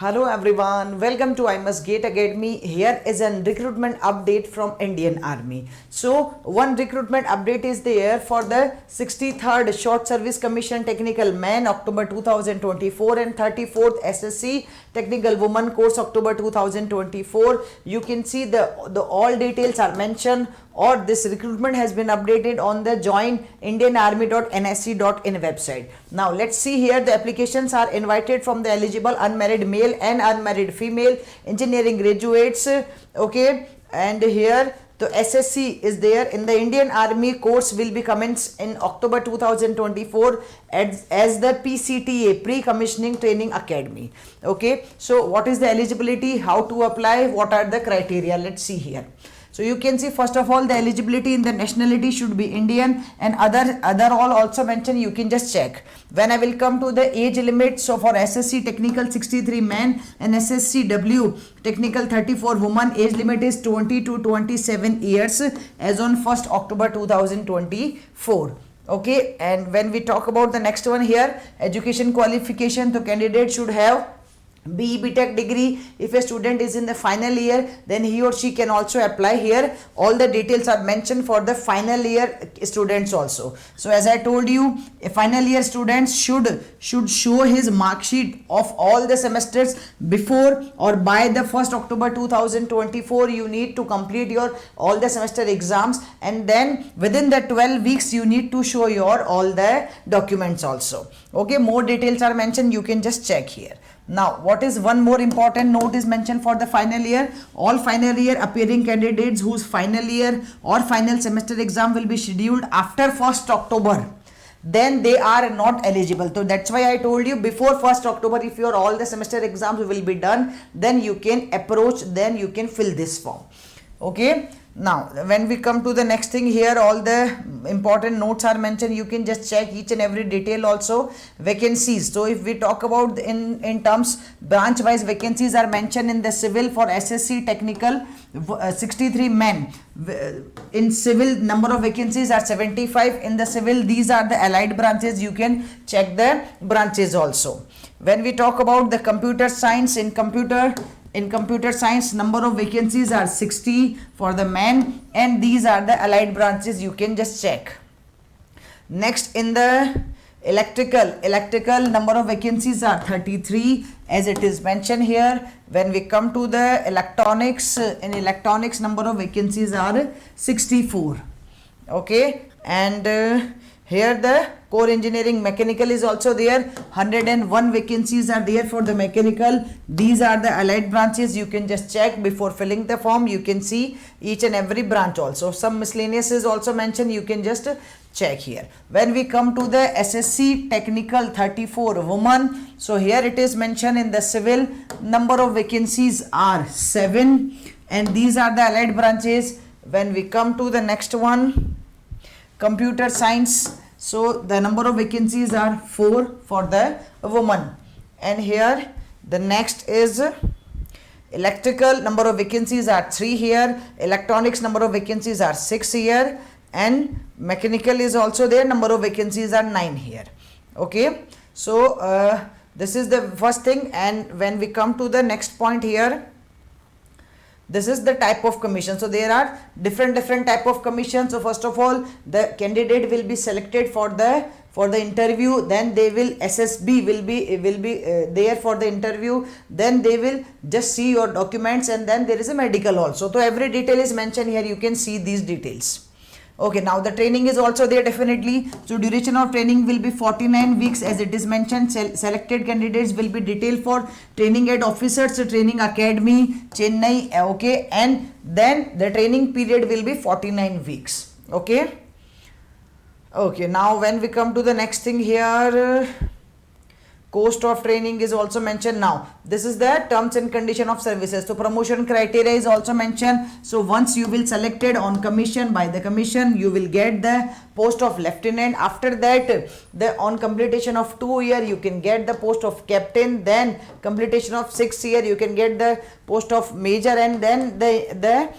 Hello everyone, welcome to I Must Gate Academy. Here is a recruitment update from Indian Army. So, one recruitment update is there for the 63rd Short Service Commission Technical Man October 2024 and 34th SSC Technical Woman course October 2024. You can see the all details are mentioned, or this recruitment has been updated on the joinindianarmy.nsc.in website. Now let's see here, the applications are invited from the eligible unmarried male and unmarried female engineering graduates. Okay, and here the SSC is there in the Indian Army. Course will be commenced in October 2024 as the PCTA, Pre-Commissioning Training Academy. Okay, so what is the eligibility, how to apply, what are the criteria? Let's see here. So you can see, first of all, the eligibility in the nationality should be Indian, and other all also mentioned. You can just check. When I will come to the age limit, so for SSC Technical 63 men and SSCW Technical 34 woman, age limit is 20 to 27 years as on 1st October 2024. Okay, and when we talk about the next one here, education qualification, the candidate should have BE Tech degree. If a student is in the final year, then he or she can also apply here. All the details are mentioned for the final year students also. So as I told you, a final year students should show his mark sheet of all the semesters before or by the 1st October 2024. You need to complete your all the semester exams, and then within the 12 weeks you need to show your all the documents also. Okay, more details are mentioned, you can just check here. Now, what is one more important note is mentioned for the final year? All final year appearing candidates whose final year or final semester exam will be scheduled after 1st October, then they are not eligible. So that's why I told you before 1st October, if your all the semester exams will be done, then you can approach, then you can fill this form. Okay. Now, when we come to the next thing here, all the important notes are mentioned. You can just check each and every detail also. Vacancies. So, if we talk about in terms branch wise, vacancies are mentioned in the civil for SSC Technical 63 men. In civil, number of vacancies are 75 in the civil. These are the allied branches. You can check the branches also. When we talk about the computer science, in computer science, number of vacancies are 60 for the men, and these are the allied branches. You can just check. Next, in the electrical number of vacancies are 33 as it is mentioned here. When we come to the electronics, in electronics number of vacancies are 64. Okay, and here the core engineering mechanical is also there. 101 vacancies are there for the mechanical. These are the allied branches. You can just check before filling the form. You can see each and every branch also. Some miscellaneous is also mentioned. You can just check here. When we come to the SSC Technical 34 woman, so here it is mentioned in the civil, number of vacancies are 7, and these are the allied branches. When we come to the next one, computer science, so the number of vacancies are 4 for the woman, and here the next is electrical, number of vacancies are 3 here. Electronics number of vacancies are 6 here, and mechanical is also there, number of vacancies are 9 here. Okay, so this is the first thing. And when we come to the next point here, this is the type of commission. So there are different type of commissions. So first of all, the candidate will be selected for the interview. Then they will, SSB will be there for the interview. Then they will just see your documents, and then there is a medical also. So every detail is mentioned here. You can see these details. Okay, now the training is also there definitely. So duration of training will be 49 weeks as it is mentioned. Selected candidates will be detailed for training at Officers Training Academy, Chennai. Okay, and then the training period will be 49 weeks. Okay. Okay, now when we come to the next thing here, cost of training is also mentioned. Now this is the terms and condition of services. So promotion criteria is also mentioned. So once you will selected on commission, by the commission you will get the post of lieutenant. After that, the on completion of 2 year you can get the post of captain. Then completion of 6 year you can get the post of major, and then the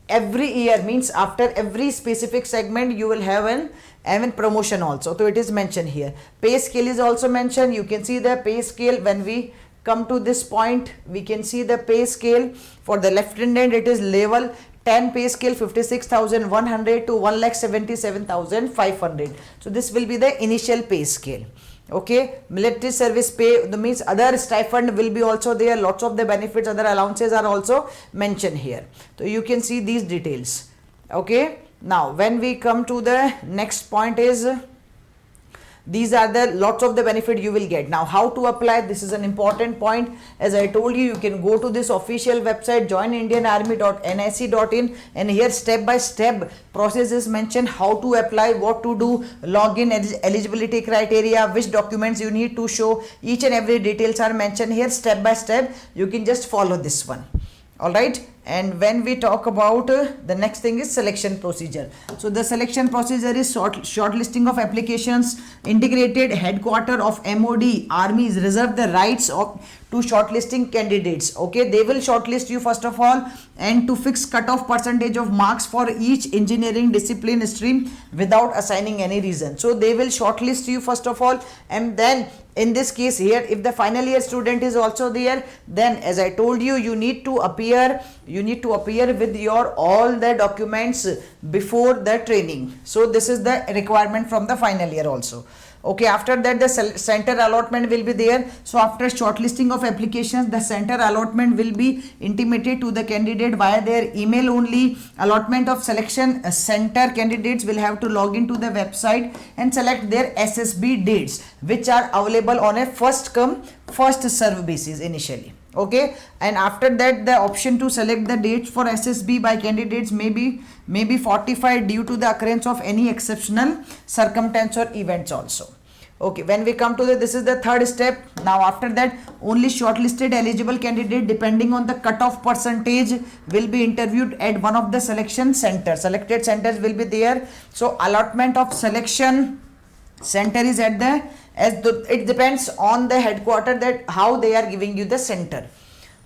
every year means after every specific segment you will have an even promotion also. So it is mentioned here. Pay scale is also mentioned. You can see the pay scale when we come to this point, we can see the pay scale. For the lieutenant, it is level 10 pay scale 56,100 to 1,77,500. So this will be the initial pay scale. Okay, military service pay, that means other stipend will be also there, lots of the benefits, other allowances are also mentioned here. So you can see these details. Okay, now when we come to the next point is, these are the lots of the benefit you will get. Now how to apply, this is an important point. As I told you, you can go to this official website joinindianarmy.nic.in, and here step by step process is mentioned, how to apply, what to do, login, eligibility criteria, which documents you need to show, each and every details are mentioned here step by step. You can just follow this one. All right, and when we talk about the next thing is selection procedure. So the selection procedure is shortlisting of applications. Integrated headquarter of MOD Army is reserve the rights of to shortlisting candidates. Okay, they will shortlist you first of all, and to fix cutoff percentage of marks for each engineering discipline stream without assigning any reason. So they will shortlist you first of all, and then in this case here, if the final year student is also there, then as I told you, you need to appear with your all the documents before the training. So this is the requirement from the final year also. Okay, after that the center allotment will be there. So after shortlisting of applications, the center allotment will be intimated to the candidate via their email only. Allotment of selection center, candidates will have to log into the website and select their SSB dates, which are available on a first come first serve basis initially. Okay, and after that the option to select the dates for SSB by candidates may be fortified due to the occurrence of any exceptional circumstance or events also. Okay, when we come to this is the third step. Now after that, only shortlisted eligible candidate depending on the cutoff percentage will be interviewed at one of the selection centers. Selected centers will be there. So allotment of selection center is at the it depends on the headquarter that how they are giving you the center.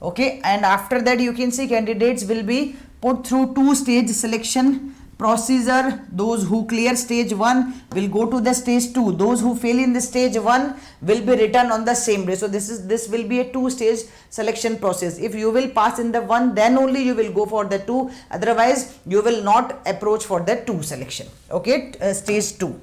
Okay, and after that you can see candidates will be put through two-stage selection procedure. Those who clear stage 1 will go to the stage 2. Those who fail in the stage 1 will be returned on the same day. So this will be a two-stage selection process. If you will pass in the 1, then only you will go for the 2. Otherwise you will not approach for the 2 selection. Okay, stage 2.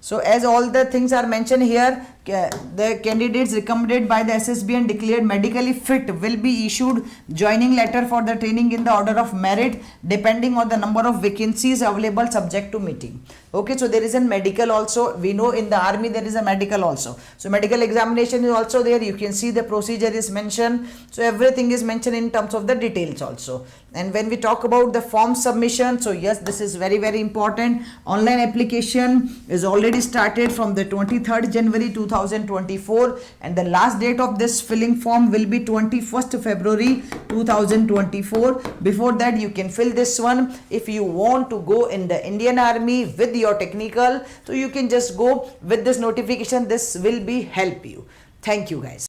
So as all the things are mentioned here, the candidates recommended by the SSB and declared medically fit will be issued joining letter for the training in the order of merit depending on the number of vacancies available subject to meeting. Okay, so there is a medical also. We know in the army there is a medical also. So medical examination is also there. You can see the procedure is mentioned. So everything is mentioned in terms of the details also. And when we talk about the form submission, so yes, this is very important. Online application is already started from the 23rd January 2024, and the last date of this filling form will be 21st February 2024. Before that you can fill this one. If you want to go in the Indian Army with your technical, so you can just go with this notification. This will be help you. Thank you guys.